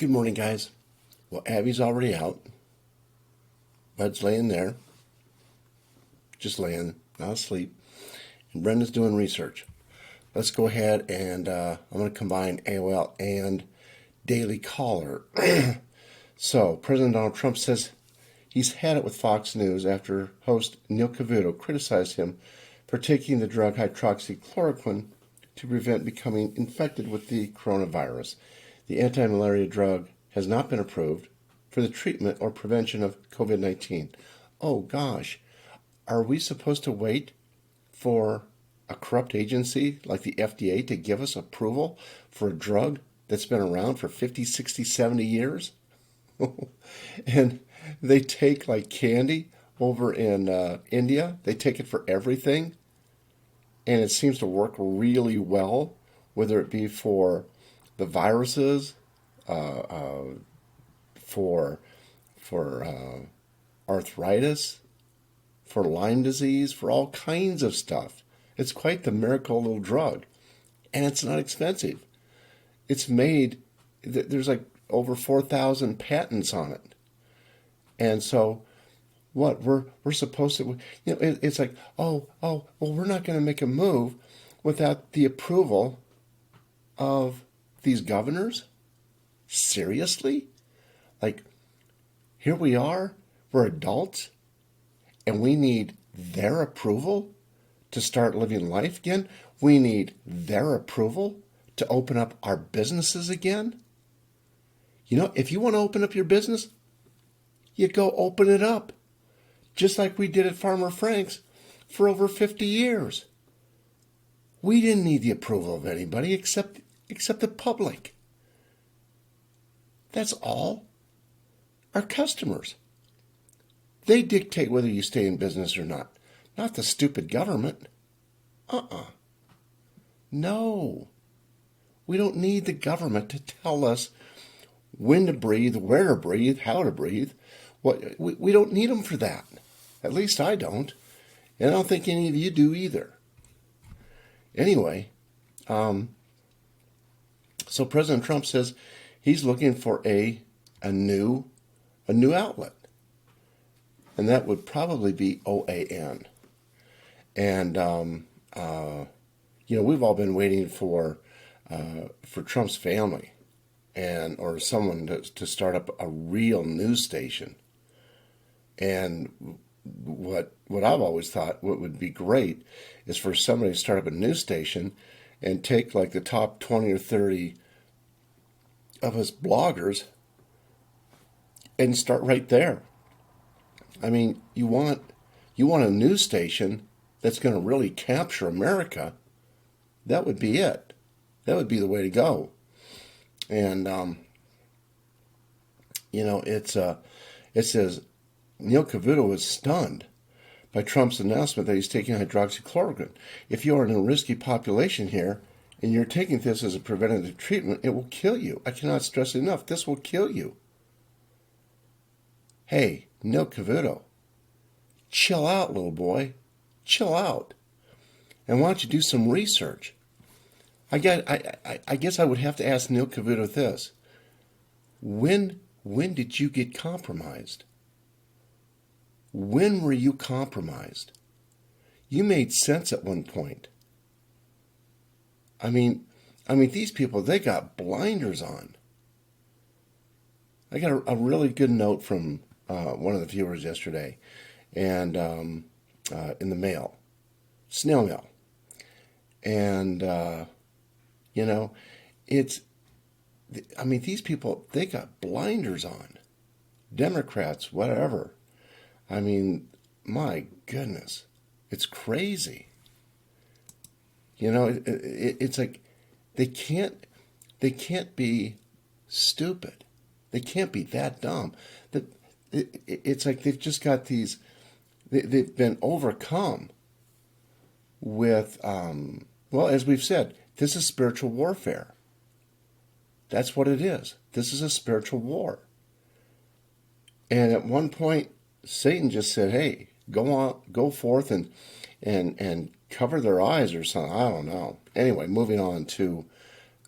Good morning, guys. Well, Abby's already out. Bud's laying there, just laying, not asleep. And Brenda's doing research. Let's go ahead and I'm going to combine AOL and Daily Caller. So, President Donald Trump says he's had it with Fox News after host Neil Cavuto criticized him for taking the drug hydroxychloroquine to prevent becoming infected with the coronavirus. The anti-malaria drug has not been approved for the treatment or prevention of COVID-19. Oh gosh, are we supposed to wait for a corrupt agency like the FDA to give us approval for a drug that's been around for 50, 60, 70 years? And they take like candy over in India. They take it for everything. And it seems to work really well, whether it be for the viruses, for arthritis, for Lyme disease, for all kinds of stuff. It's quite the miracle little drug. And it's not expensive. It's made, there's like over 4,000 patents on it. And so what we're supposed to, it's like, well, we're not going to make a move without the approval of these governors? Seriously? Like, here we are, we're adults, and we need their approval to start living life again? We need their approval to open up our businesses again? If you want to open up your business, you go open it up. Just like we did at Farmer Frank's for over 50 years. We didn't need the approval of anybody except the public. That's all. Our customers. They dictate whether you stay in business or not the stupid government. No. We don't need the government to tell us when to breathe, where to breathe, how to breathe. We don't need them for that. At least I don't. And I don't think any of you do either. Anyway, so President Trump says he's looking for a new outlet. And that would probably be OAN. And, we've all been waiting for Trump's family or someone to start up a real news station. And what I've always thought what would be great is for somebody to start up a news station and take like the top 20 or 30 of us bloggers and start right there. I mean, you want a news station that's going to really capture America. That would be it. That would be the way to go. And it says Neil Cavuto was stunned by Trump's announcement that he's taking hydroxychloroquine. If you are in a risky population here and you're taking this as a preventative treatment, it will kill you. I cannot stress it enough. This will kill you. Hey, Neil Cavuto, chill out, little boy. Chill out. And why don't you do some research? I guess I would have to ask Neil Cavuto this. When did you get compromised? When were you compromised? You made sense at one point. I mean, these people, they got blinders on. I got a really good note from one of the viewers yesterday, and in the mail, snail mail, and these people, they got blinders on. Democrats, whatever. I mean, my goodness, it's crazy. It's like they can't be stupid. They can't be that dumb. It's like they've just got these. They've been overcome with, as we've said, this is spiritual warfare. That's what it is. This is a spiritual war. And at one point, Satan just said, hey, go forth and cover their eyes or something. I don't know. Anyway, moving on to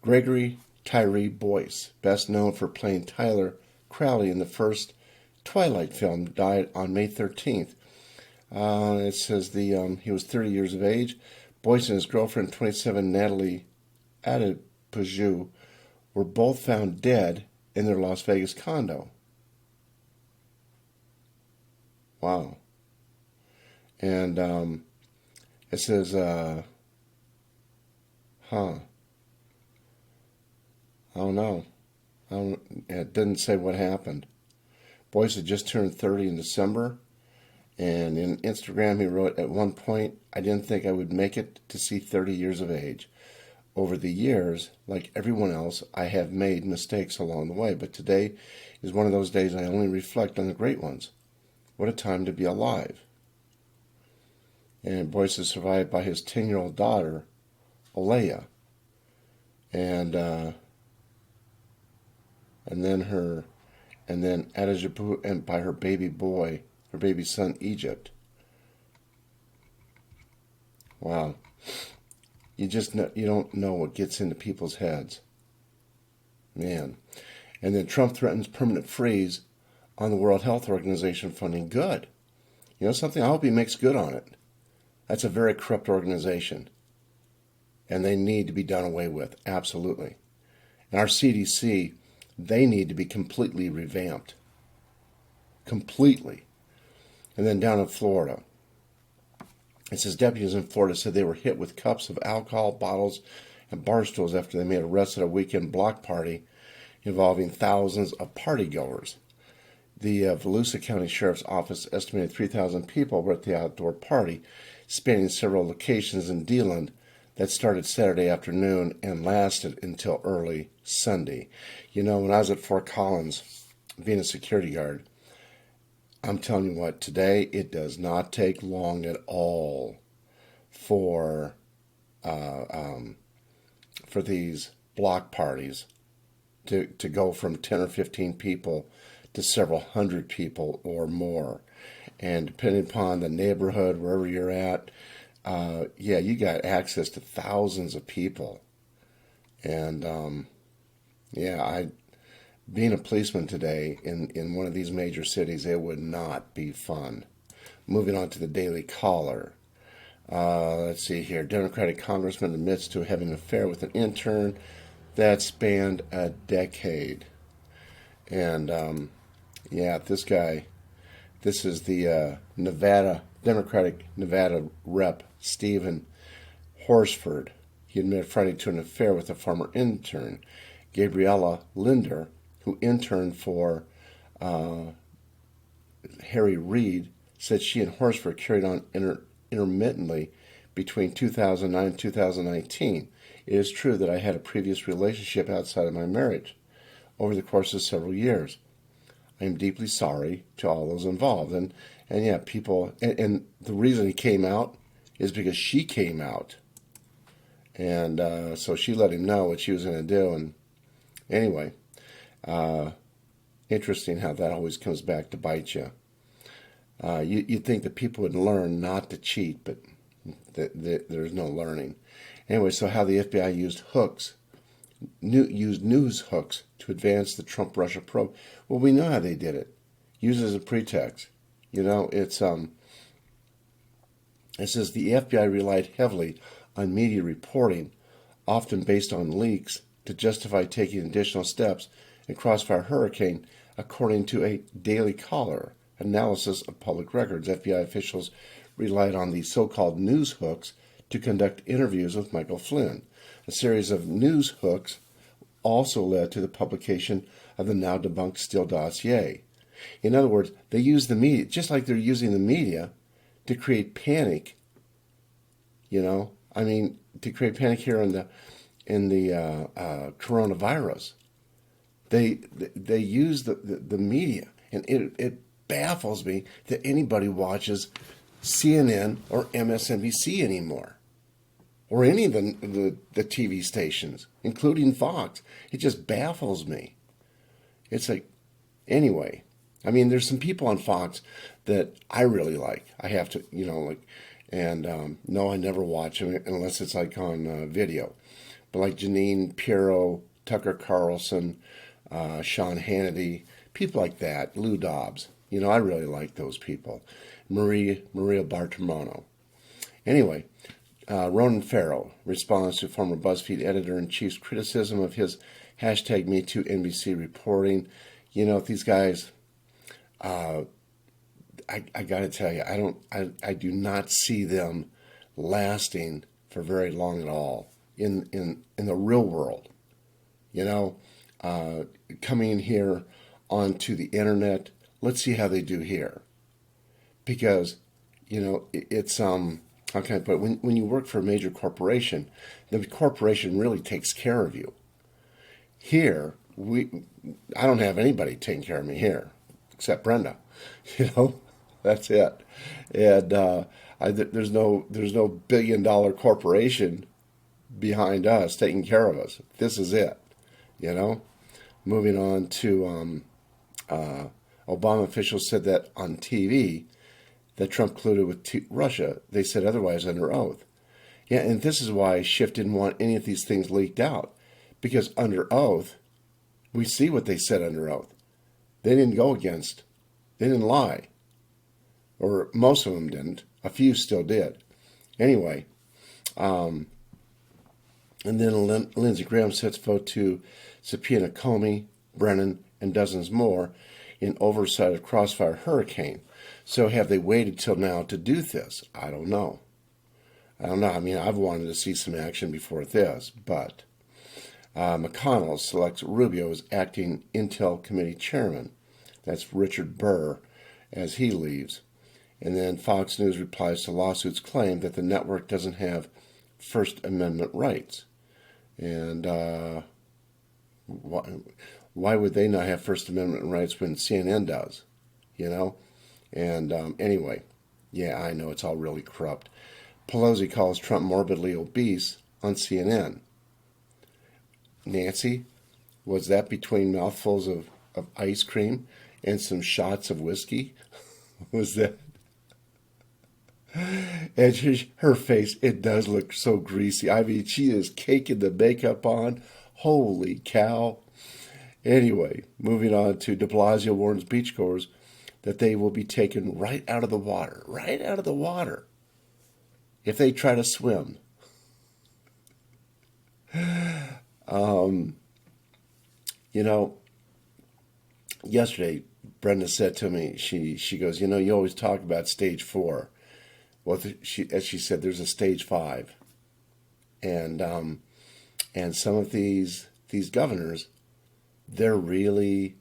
Gregory Tyree Boyce, best known for playing Tyler Crowley in the first Twilight film, died on May 13th. It says he was 30 years of age. Boyce and his girlfriend, 27, Natalie Adepaju, were both found dead in their Las Vegas condo. Wow. And it says, I don't know. It didn't say what happened. Boyce had just turned 30 in December, and in Instagram he wrote, "At one point, I didn't think I would make it to see 30 years of age. Over the years, like everyone else, I have made mistakes along the way, but today is one of those days I only reflect on the great ones. What a time to be alive." And Boyce is survived by his 10-year-old daughter, Alea, and then Adepaju, and by her baby boy, her baby son, Egypt. Wow. You don't know what gets into people's heads. Man. And then Trump threatens permanent freeze on the World Health Organization funding. Good. You know something? I hope he makes good on it. That's a very corrupt organization. And they need to be done away with. Absolutely. And our CDC, they need to be completely revamped. Completely. And then down in Florida, it says deputies in Florida said they were hit with cups of alcohol, bottles, and bar stools after they made arrests at a weekend block party involving thousands of partygoers. The Volusia County Sheriff's Office estimated 3,000 people were at the outdoor party, spanning several locations in DeLand, that started Saturday afternoon and lasted until early Sunday. You know, when I was at Fort Collins being a security guard, I'm telling you what, today it does not take long at all for these block parties to go from 10 or 15 people to several hundred people or more. And depending upon the neighborhood, wherever you're at, you got access to thousands of people. And being a policeman today in one of these major cities, it would not be fun. Moving on to the Daily Caller. Let's see here. Democratic congressman admits to having an affair with an intern that spanned a decade. And this guy, this is the Democratic Nevada rep, Stephen Horsford. He admitted Friday to an affair with a former intern, Gabriella Linder, who interned for Harry Reid, said she and Horsford carried on intermittently between 2009 and 2019. It is true that I had a previous relationship outside of my marriage over the course of several years. I am deeply sorry to all those involved. And people, and the reason he came out is because she came out. And so she let him know what she was going to do. And anyway, interesting how that always comes back to bite you. You'd think that people would learn not to cheat, but there's no learning. Anyway, so how the FBI used news hooks to advance the Trump-Russia probe. Well, we know how they did it. Use it as a pretext. You know, it says the FBI relied heavily on media reporting, often based on leaks, to justify taking additional steps in Crossfire Hurricane, according to a Daily Caller analysis of public records. FBI officials relied on the so-called news hooks to conduct interviews with Michael Flynn. A series of news hooks also led to the publication of the now debunked Steele dossier. In other words, they use the media, just like they're using the media, to create panic. To create panic here in the coronavirus. They use the media, and it baffles me that anybody watches CNN or MSNBC anymore, or any of the TV stations, including Fox. It just baffles me. It's like, anyway, there's some people on Fox that I really like. I have to, no, I never watch them unless it's like on video. But like Janine Pirro, Tucker Carlson, Sean Hannity, people like that, Lou Dobbs. You know, I really like those people. Maria Bartiromo. Anyway, Ronan Farrow responds to former BuzzFeed editor-in-chief's criticism of his hashtag #MeTooNBC reporting. You know, these guys, I got to tell you, I do not see them lasting for very long at all in the real world. You know, coming in here onto the internet, let's see how they do here. Because, you know, it's how can I put it? When you work for a major corporation, the corporation really takes care of you. Here, I don't have anybody taking care of me here, except Brenda. You know, that's it. And there's no $1 billion corporation behind us taking care of us. This is it. You know, moving on to Obama officials said that on TV that Trump colluded with Russia. They said otherwise under oath. Yeah, and this is why Schiff didn't want any of these things leaked out, because under oath, we see what they said under oath. They didn't they didn't lie, or most of them didn't. A few still did. Anyway, and then Lindsey Graham sets vote to subpoena Comey, Brennan, and dozens more in oversight of Crossfire Hurricane. So have they waited till now to do this? I don't know. I mean, I've wanted to see some action before this, but McConnell selects Rubio as acting Intel Committee chairman. That's Richard Burr as he leaves. And then Fox News replies to lawsuits claim that the network doesn't have First Amendment rights. And why would they not have First Amendment rights when CNN does? You know? And anyway, yeah, I know it's all really corrupt. Pelosi calls Trump morbidly obese on CNN. Nancy, was that between mouthfuls of ice cream and some shots of whiskey? Was that? And her face, it does look so greasy. I mean, she is caking the makeup on. Holy cow. Anyway, moving on to de Blasio warns beachgoers that they will be taken right out of the water, if they try to swim. You know, yesterday, Brenda said to me, she goes, you know, you always talk about stage 4. Well, as she said, there's a stage 5. And some of these governors, they're really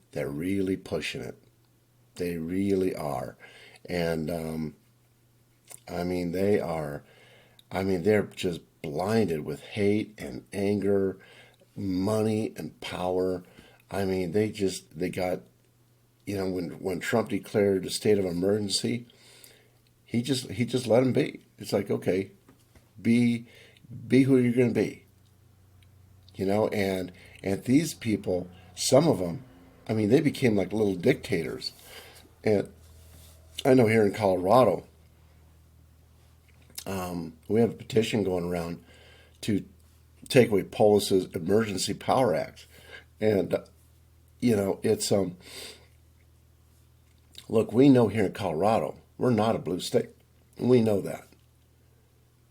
pushing it. They really are. And, I mean, they're just blinded with hate and anger, money and power. I mean, they got, you know, when Trump declared a state of emergency, he just let him be. It's like, okay, be who you're going to be. You know, and these people, some of them, I mean, they became like little dictators. And I know here in Colorado, we have a petition going around to take away Polis's Emergency Power Act. And, you know, it's, look, we know here in Colorado, we're not a blue state. We know that.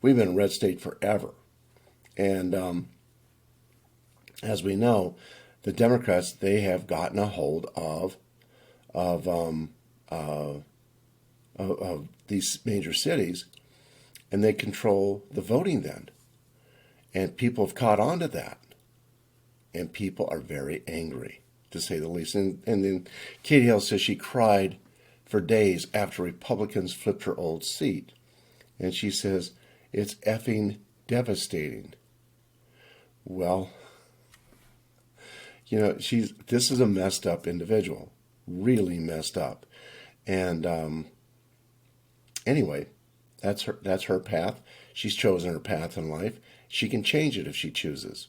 We've been a red state forever. And as we know, the Democrats, they have gotten a hold of these major cities, and they control the voting then. And people have caught on to that. And people are very angry, to say the least. And then Katie Hill says she cried for days after Republicans flipped her old seat. And she says, it's effing devastating. Well, you know, this is a messed up individual. Really messed up. And anyway, that's her path. She's chosen her path in life. She can change it if she chooses.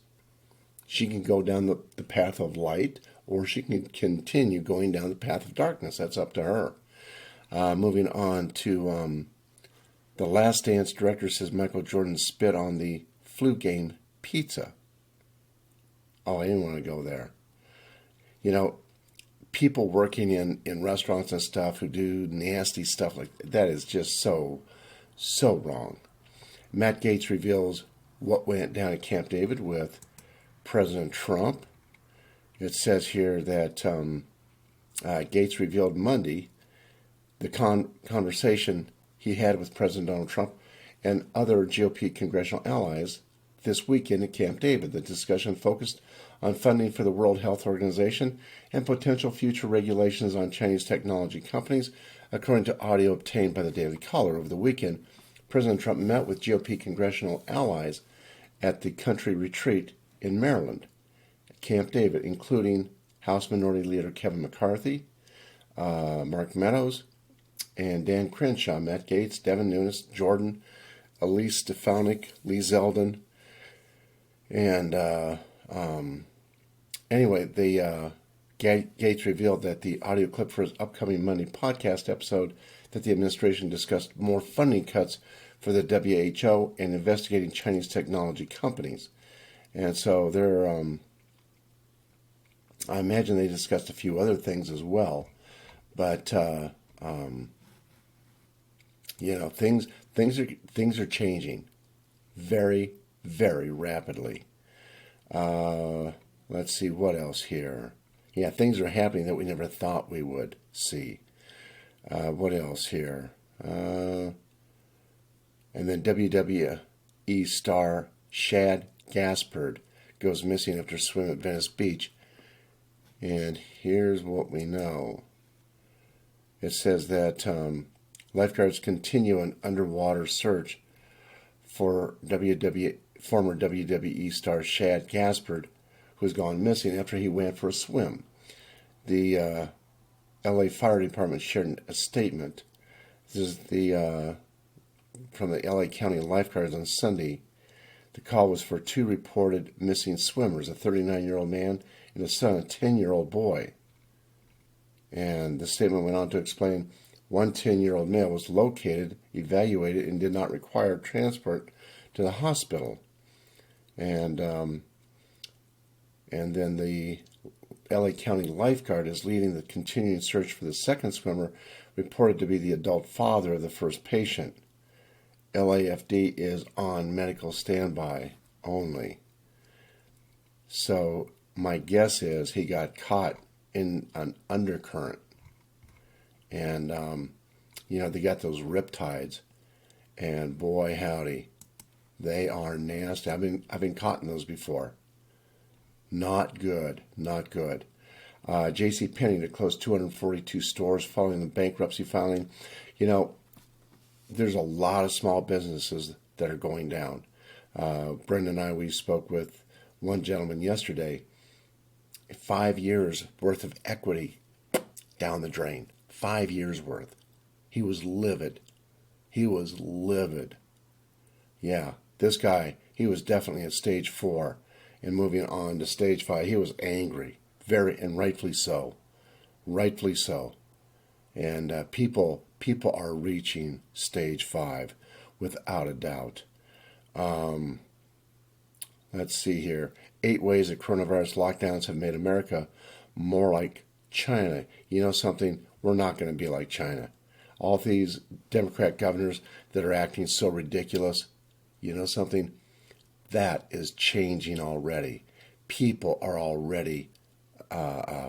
She can go down the path of light, or she can continue going down the path of darkness. That's up to her. Moving on to The Last Dance, director says Michael Jordan spit on the flu game pizza. Oh, I didn't want to go there. You know, people working in restaurants and stuff who do nasty stuff like that is just so wrong. Matt Gaetz reveals what went down at Camp David with President Trump. It says here that Gaetz revealed Monday the conversation he had with President Donald Trump and other GOP congressional allies this weekend at Camp David. The discussion focused on funding for the World Health Organization and potential future regulations on Chinese technology companies, according to audio obtained by the Daily Caller. Over the weekend, President Trump met with GOP congressional allies at the country retreat in Maryland, Camp David, including House Minority Leader Kevin McCarthy, Mark Meadows, and Dan Crenshaw. Matt Gaetz, Devin Nunes, Jordan, Elise Stefanik, Lee Zeldin, and anyway, Gaetz revealed that the audio clip for his upcoming Monday podcast episode that the administration discussed more funding cuts for the WHO and investigating Chinese technology companies. And so they're, I imagine they discussed a few other things as well. But, you know, things are changing very, very rapidly. Let's see what else here. Yeah, things are happening that we never thought we would see. What else here? And then WWE star Shad Gaspard goes missing after swim at Venice Beach. And here's what we know. It says that lifeguards continue an underwater search for former WWE star Shad Gaspard, who has gone missing after he went for a swim. The LA Fire Department shared a statement. This is from the LA County Lifeguards on Sunday. The call was for two reported missing swimmers, a 39-year-old man and his son, a 10-year-old boy. And the statement went on to explain one 10-year-old male was located, evaluated, and did not require transport to the hospital. And then the LA County Lifeguard is leading the continuing search for the second swimmer, reported to be the adult father of the first patient. LAFD is on medical standby only. So my guess is he got caught in an undercurrent. And, you know, they got those riptides. And boy, howdy, they are nasty. I've been caught in those before. Not good, not good. JCPenney to close 242 stores following the bankruptcy filing. You know, there's a lot of small businesses that are going down. Brenda and I, we spoke with one gentleman yesterday. 5 years worth of equity down the drain. 5 years worth. He was livid. He was livid. Yeah, this guy, he was definitely at stage 4. And moving on to stage 5, he was angry. And rightfully so. Rightfully so. And people are reaching stage 5 without a doubt. Let's see here. 8 ways that coronavirus lockdowns have made America more like China. You know something? We're not going to be like China. All these Democrat governors that are acting so ridiculous, you know something? That is changing already. People are already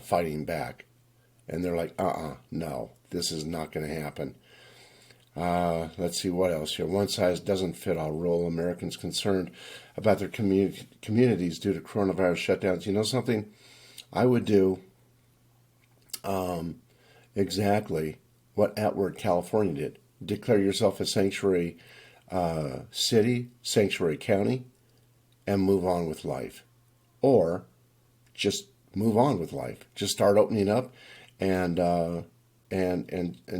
fighting back. And they're like, no, this is not going to happen. Let's see what else here. One size doesn't fit all. Rural Americans concerned about their communities due to coronavirus shutdowns. You know something? I would do exactly what Atwood, California did. Declare yourself a sanctuary city, sanctuary county, and move on with life. Or just move on with life. Just start opening up and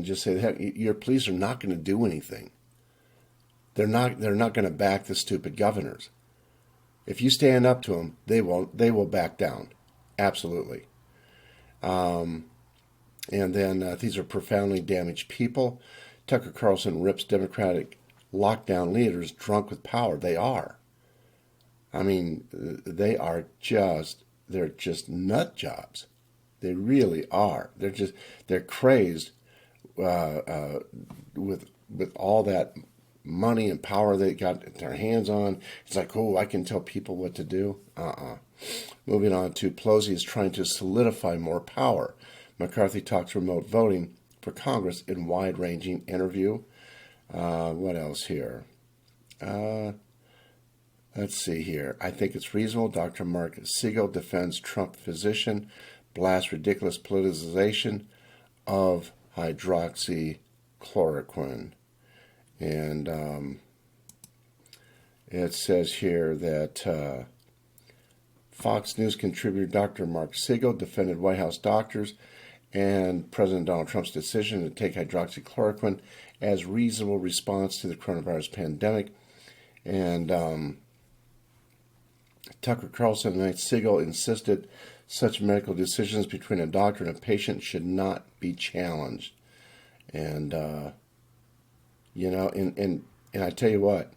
just say, heck, your police are not going to do anything. They're not going to back the stupid governors. If you stand up to them, they will back down. Absolutely. And then these are profoundly damaged people. Tucker Carlson rips Democratic lockdown leaders drunk with power. They are. I mean, they are just they're just nut jobs. They really are. They're crazed with all that money and power they got their hands on. It's like, oh, I can tell people what to do. Moving on to Pelosi is trying to solidify more power. McCarthy talks remote voting for Congress in wide-ranging interview. What else here? Let's see here. I think it's reasonable. Dr. Mark Siegel defends Trump physician, blasts ridiculous politicization of hydroxychloroquine. And it says here that Fox News contributor Dr. Mark Siegel defended White House doctors and President Donald Trump's decision to take hydroxychloroquine as reasonable response to the coronavirus pandemic. And Tucker Carlson and Siegel insisted such medical decisions between a doctor and a patient should not be challenged. And and I tell you what,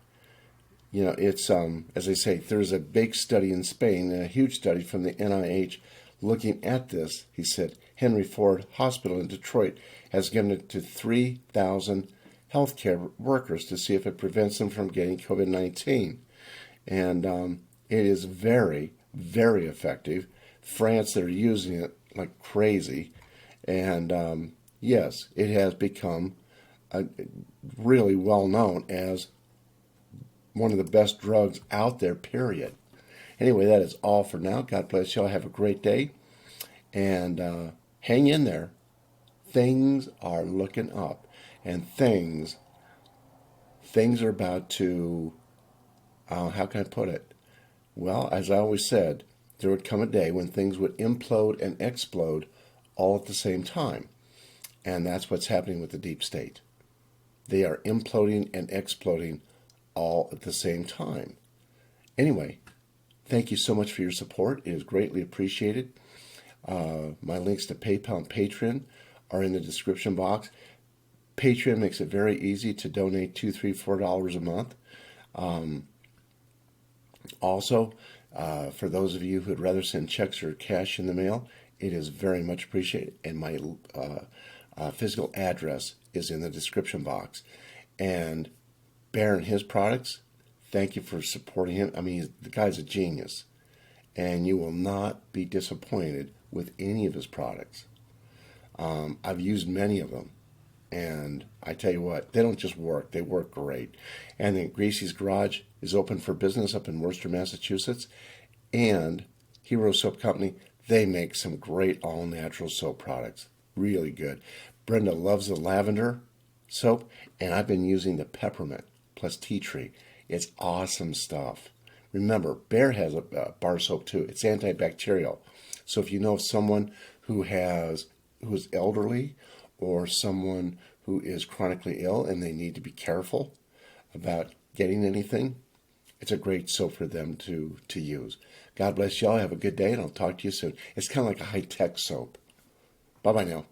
it's as I say, there's a big study in Spain, a huge study from the NIH looking at this. He said Henry Ford Hospital in Detroit has given it to 3,000 healthcare workers to see if it prevents them from getting COVID-19. And it is very, very effective. France, they're using it like crazy. And yes, it has become really well known as one of the best drugs out there, period. Anyway, that is all for now. God bless y'all. Have a great day. And hang in there. Things are looking up. And things are about to, how can I put it? Well, as I always said, there would come a day when things would implode and explode all at the same time. And that's what's happening with the deep state. They are imploding and exploding all at the same time. Anyway, thank you so much for your support. It is greatly appreciated. My links to PayPal and Patreon are in the description box. Patreon makes it very easy to donate $2, $3, $4 a month. Also, for those of you who would rather send checks or cash in the mail, it is very much appreciated. And my physical address is in the description box. And Bear and his products, thank you for supporting him. I mean, the guy's a genius. And you will not be disappointed with any of his products. I've used many of them. And I tell you what, they don't just work, they work great. And then Gracie's Garage is open for business up in Worcester, Massachusetts. And Hero Soap Company, they make some great all-natural soap products. Really good. Brenda loves the lavender soap, and I've been using the peppermint plus tea tree. It's awesome stuff. Remember, Bear has a bar soap too. It's antibacterial. So if you know of someone who is elderly or someone who is chronically ill and they need to be careful about getting anything, it's a great soap for them to use. God bless y'all. Have a good day, and I'll talk to you soon. It's kind of like a high-tech soap. Bye-bye now.